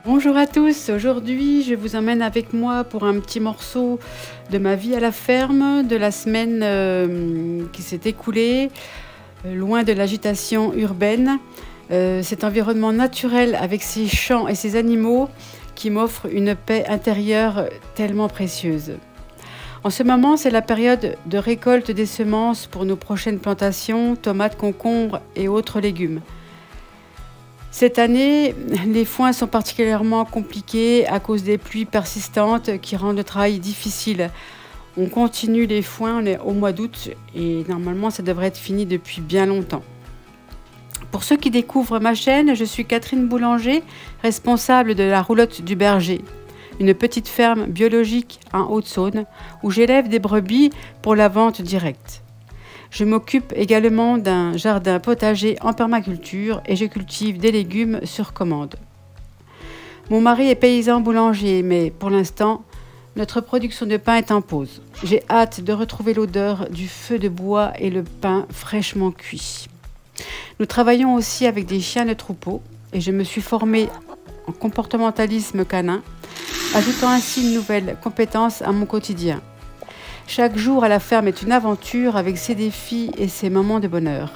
Bonjour à tous, aujourd'hui je vous emmène avec moi pour un petit morceau de ma vie à la ferme, de la semaine qui s'est écoulée, loin de l'agitation urbaine, cet environnement naturel avec ses champs et ses animaux qui m'offre une paix intérieure tellement précieuse. En ce moment, c'est la période de récolte des semences pour nos prochaines plantations, tomates, concombres et autres légumes. Cette année, les foins sont particulièrement compliqués à cause des pluies persistantes qui rendent le travail difficile. On continue les foins, on est au mois d'août et normalement ça devrait être fini depuis bien longtemps. Pour ceux qui découvrent ma chaîne, je suis Catherine Boulanger, responsable de la Roulotte du Berger, une petite ferme biologique en Haute-Saône où j'élève des brebis pour la vente directe. Je m'occupe également d'un jardin potager en permaculture et je cultive des légumes sur commande. Mon mari est paysan boulanger, mais pour l'instant, notre production de pain est en pause. J'ai hâte de retrouver l'odeur du feu de bois et le pain fraîchement cuit. Nous travaillons aussi avec des chiens de troupeau et je me suis formée en comportementalisme canin, ajoutant ainsi une nouvelle compétence à mon quotidien. Chaque jour à la ferme est une aventure avec ses défis et ses moments de bonheur.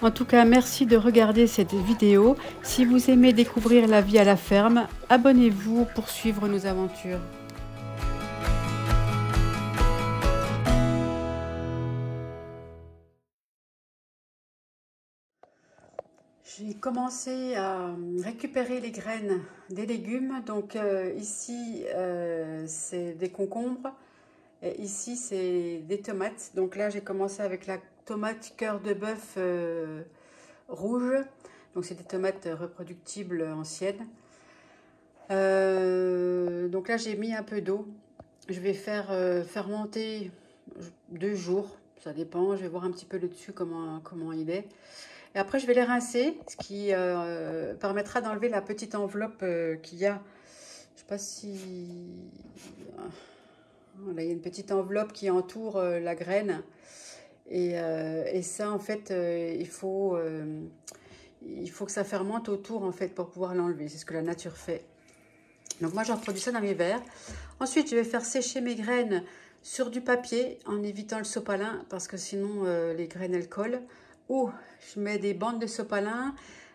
En tout cas, merci de regarder cette vidéo. Si vous aimez découvrir la vie à la ferme, abonnez-vous pour suivre nos aventures. J'ai commencé à récupérer les graines des légumes. Donc ici, c'est des concombres. Et ici, c'est des tomates. Donc là, j'ai commencé avec la tomate cœur de bœuf rouge. Donc c'est des tomates reproductibles anciennes. Donc là, j'ai mis un peu d'eau. Je vais faire fermenter 2 jours. Ça dépend. Je vais voir un petit peu le dessus comment il est. Et après, je vais les rincer, ce qui permettra d'enlever la petite enveloppe qu'il y a. Je ne sais pas si... Là, il y a une petite enveloppe qui entoure la graine. Et ça, en fait, il faut que ça fermente autour, en fait, pour pouvoir l'enlever. C'est ce que la nature fait. Donc moi, j'en produis ça dans mes verres. Ensuite, je vais faire sécher mes graines sur du papier en évitant le sopalin parce que sinon, les graines, elles collent. Ou je mets des bandes de sopalin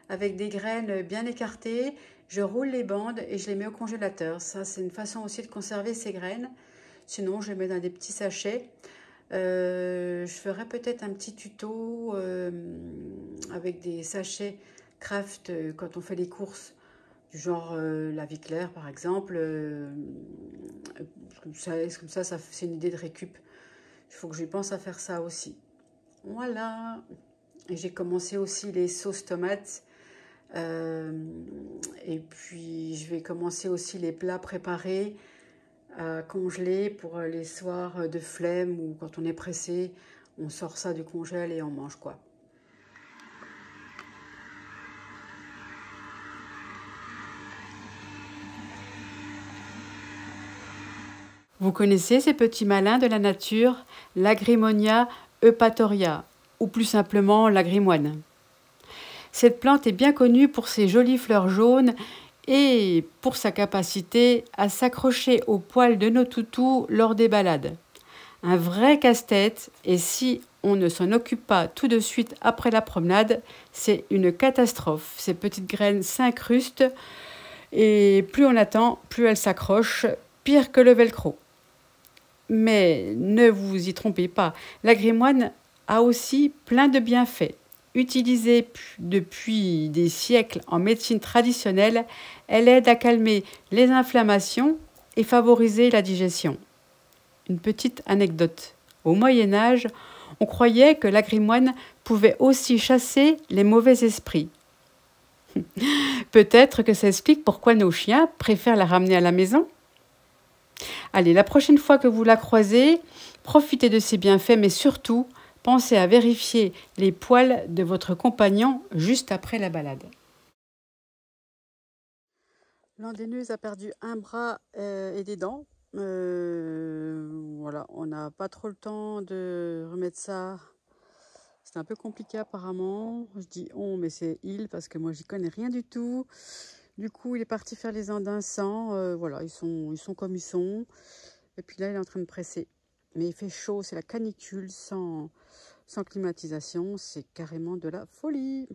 avec des graines bien écartées. Je roule les bandes et je les mets au congélateur. Ça, c'est une façon aussi de conserver ces graines. Sinon, je les mets dans des petits sachets. Je ferai peut-être un petit tuto avec des sachets craft quand on fait les courses, du genre la vie claire par exemple. Comme ça c'est une idée de récup. Il faut que je pense à faire ça aussi. Voilà. Et j'ai commencé aussi les sauces tomates. Et puis je vais commencer aussi les plats préparés à congeler pour les soirs de flemme ou quand on est pressé, on sort ça du congèle et on mange quoi. Vous connaissez ces petits malins de la nature, l'Agrimonia eupatoria, ou plus simplement l'agrimoine. Cette plante est bien connue pour ses jolies fleurs jaunes et pour sa capacité à s'accrocher aux poils de nos toutous lors des balades. Un vrai casse-tête, et si on ne s'en occupe pas tout de suite après la promenade, c'est une catastrophe. Ces petites graines s'incrustent et plus on attend, plus elles s'accrochent, pire que le velcro. Mais ne vous y trompez pas, l'agrimoine a aussi plein de bienfaits. Utilisée depuis des siècles en médecine traditionnelle, elle aide à calmer les inflammations et favoriser la digestion. Une petite anecdote. Au Moyen-Âge, on croyait que l'agrimoine pouvait aussi chasser les mauvais esprits. Peut-être que ça explique pourquoi nos chiens préfèrent la ramener à la maison. Allez, la prochaine fois que vous la croisez, profitez de ses bienfaits, mais surtout, pensez à vérifier les poils de votre compagnon juste après la balade. L'andéneuse a perdu un bras et des dents. Voilà, on n'a pas trop le temps de remettre ça. C'est un peu compliqué apparemment. Je dis on, mais c'est il parce que moi j'y connais rien du tout. Du coup, il est parti faire les andins sans. Voilà, ils sont comme ils sont. Et puis là, il est en train de presser. Mais il fait chaud, c'est la canicule sans climatisation. C'est carrément de la folie.